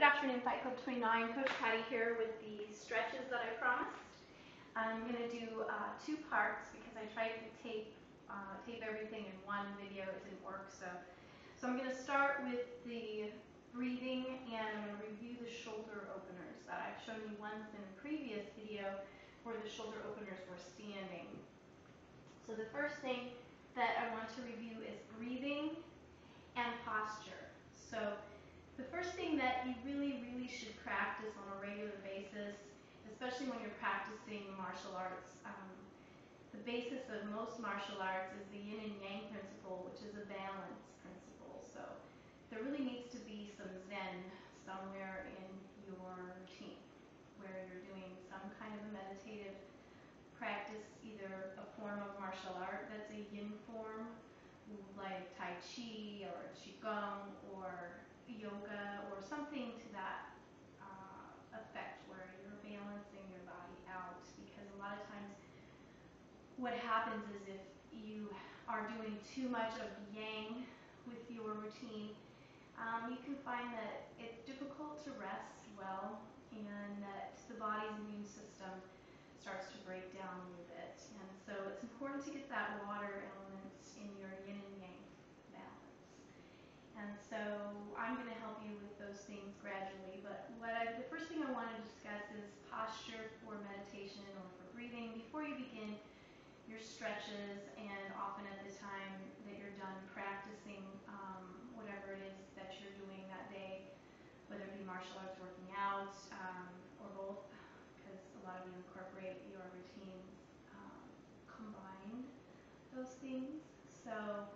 Good afternoon, Fight Club 29. Coach Patty here with the stretches that I promised. I'm going to do two parts because I tried to tape everything in one video. It didn't work, so I'm going to start with the breathing, and I'm going to review the shoulder openers that I've shown you once in a previous video where the shoulder openers were standing. So the first thing that I want to review is breathing and posture. So the first thing that you really should practice on a regular basis, especially when you're practicing martial arts, the basis of most martial arts is the yin and yang principle, which is a balance principle. So there really needs to be some zen somewhere in your routine where you're doing some kind of a meditative practice, either a form of martial art that's a yin form, like Tai Chi or Qigong or yoga or something to that effect where you're balancing your body out, because a lot of times what happens is if you are doing too much of yang with your routine, you can find that it's difficult to rest well and that the body's immune system starts to break down a little bit. And so it's important to get that water element in your yin and yang balance. And so I'm going to help you with those things gradually, but the first thing I want to discuss is posture for meditation or for breathing. Before you begin your stretches, and often at the time that you're done practicing whatever it is that you're doing that day, whether it be martial arts, working out, or both, because a lot of you incorporate your routines, combine those things. So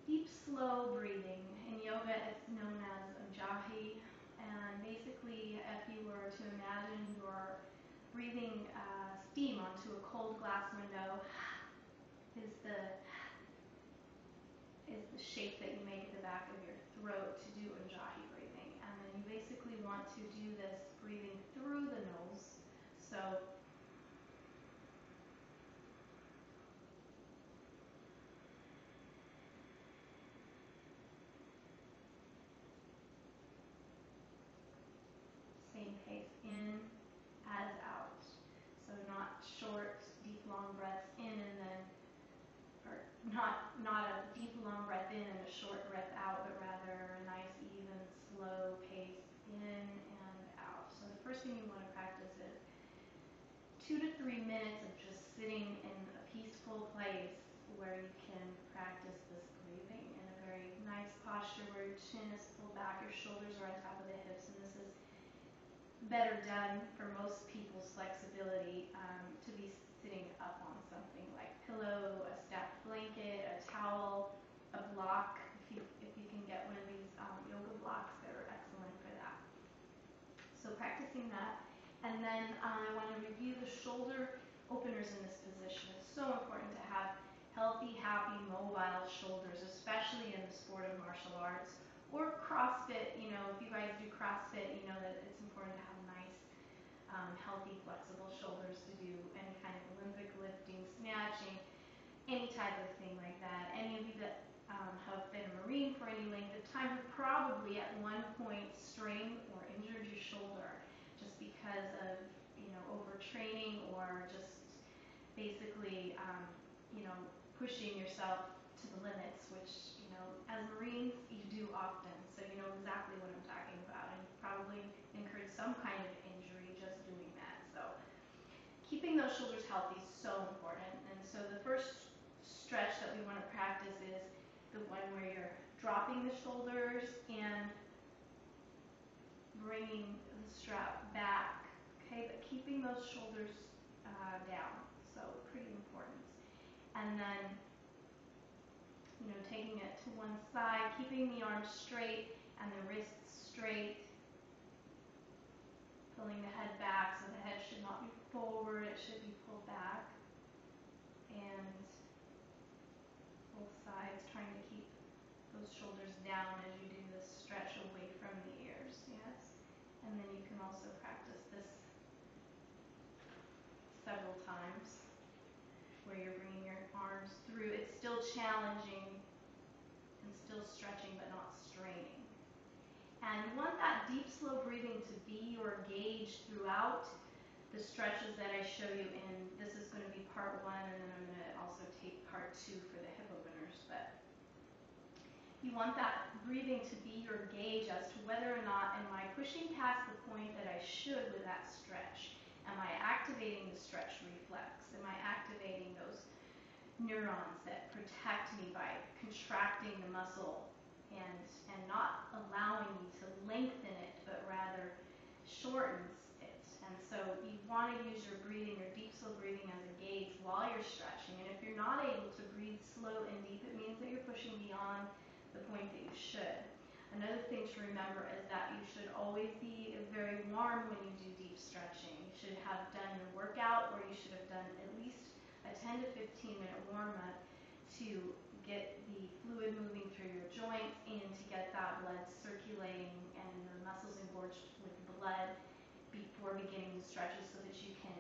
deep, slow breathing. In yoga, it's known as Ujjayi, and basically, if you were to imagine you're breathing steam onto a cold glass window, is the shape that you make at the back of your throat to do Ujjayi breathing. And then you basically want to do this breathing through the nose. So same pace in as out. So not short, deep, long breaths in and then, or not a deep, long breath in and a short breath out, but rather a nice, even, slow pace in and out. So the first thing you want to practice is 2 to 3 minutes of just sitting in a peaceful place where you can practice this breathing in a very nice posture where your chin is pulled back, your shoulders are on top of the hips, and this is better done for most people's flexibility to be sitting up on something like pillow, a stacked blanket, a towel, a block. If you can get one of these yoga blocks, they're excellent for that. So practicing that, and then I want to review the shoulder openers in this position. It's so important to have healthy, happy, mobile shoulders, especially in the sport of martial arts or CrossFit. You know, if you guys do CrossFit, you know that it's important to have nice, healthy, flexible shoulders to do any kind of Olympic lifting, snatching, any type of thing like that. Any of you that have been a Marine for any length of time have probably at one point strained or injured your shoulder just because of, overtraining or just basically, pushing yourself to the limits, which, as Marines, you do often. So you know exactly what I'm talking about, and you've probably incurred some kind of injury just doing that. So keeping those shoulders healthy is so important. And so the first stretch that we want to practice is the one where you're dropping the shoulders and bringing the strap back, okay, but keeping those shoulders down, so pretty important. And then, taking it to one side, keeping the arms straight and the wrists straight, pulling the head back, so the head should not be forward, it should be pulled back, and both sides trying to keep those shoulders down as you do this stretch away from the ears, yes? And then you can also practice this several times where you're bringing your arms through. It's still challenging and still stretching but not straining. And you want that deep, slow breathing to be your gauge throughout the stretches that I show you in. This is going to be part 1, and then I'm going to also take part 2 for the hip openers. But you want that breathing to be your gauge as to whether or not am I pushing past the point that I should with that stretch. Am I activating the stretch reflex? Am I activating those neurons that protect me by contracting the muscle and not allowing me to lengthen it, but rather shortens it? And so you want to use your breathing, your deep, slow breathing as a gauge while you're stretching. And if you're not able to breathe slow and deep, it means that you're pushing beyond the point that you should. Another thing to remember is that you should always be very warm when you do deep stretching. You should have done your workout, or you should have done at least a 10 to 15 minute warm-up to get the fluid moving through your joints and to get that blood circulating and the muscles engorged with blood before beginning the stretches, so that you can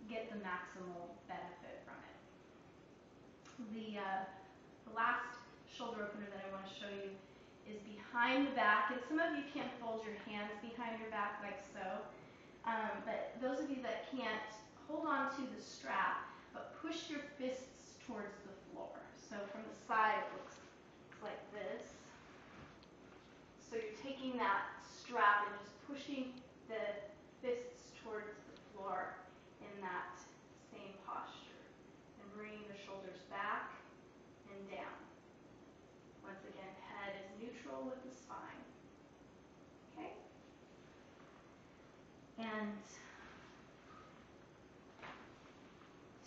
get the maximal benefit from it. The last shoulder opener that I want to show you is behind the back, and some of you can't fold your hands behind your back like so, but those of you that can't, hold on to the strap, but push your fists towards the floor. So from the side it looks like this. So you're taking that strap and just pushing the fists towards the floor in that same posture, and bringing the shoulders back and down. Once again, head is neutral with the spine. Okay? And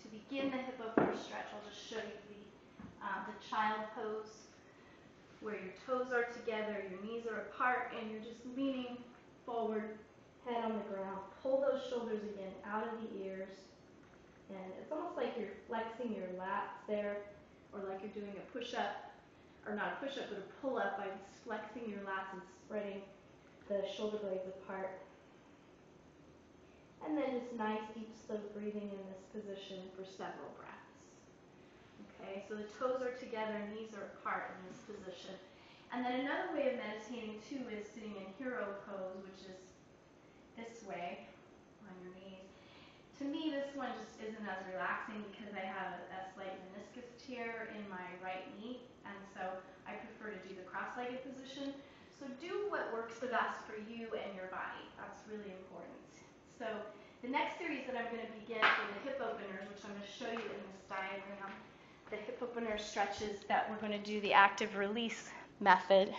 to begin the hip opener stretch, I'll just show you the child pose, where your toes are together, your knees are apart, and you're just leaning forward, head on the ground. Pull those shoulders again out of the ears, and it's almost like you're flexing your lats there, or like you're doing a push-up, or not a push-up, but a pull-up by flexing your lats and spreading the shoulder blades apart. And then just nice, deep, slow breathing in this position for several breaths. Okay, so the toes are together, knees are apart in this position. And then another way of meditating too is sitting in hero pose, which is this way on your knees. To me, this one just isn't as relaxing because I have a slight meniscus tear in my right knee, and so I prefer to do the cross-legged position. So do what works the best for you and your body. That's really important. So the next series that I'm going to begin for the hip openers, which I'm going to show you in this diagram, the hip opener stretches that we're going to do the active release method.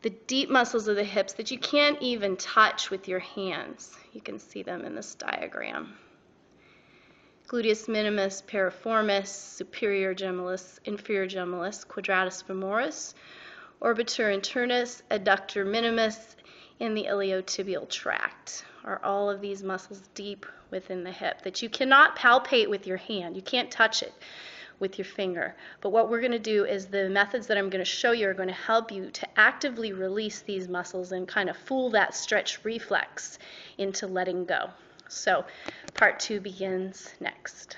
The deep muscles of the hips that you can't even touch with your hands. You can see them in this diagram. Gluteus minimus, piriformis, superior gemellus, inferior gemellus, quadratus femoris, orbitur internus, adductor minimus, and the iliotibial tract. Are all of these muscles deep within the hip that you cannot palpate with your hand. You can't touch it with your finger. But what we're going to do is the methods that I'm going to show you are going to help you to actively release these muscles and kind of fool that stretch reflex into letting go. So part 2 begins next.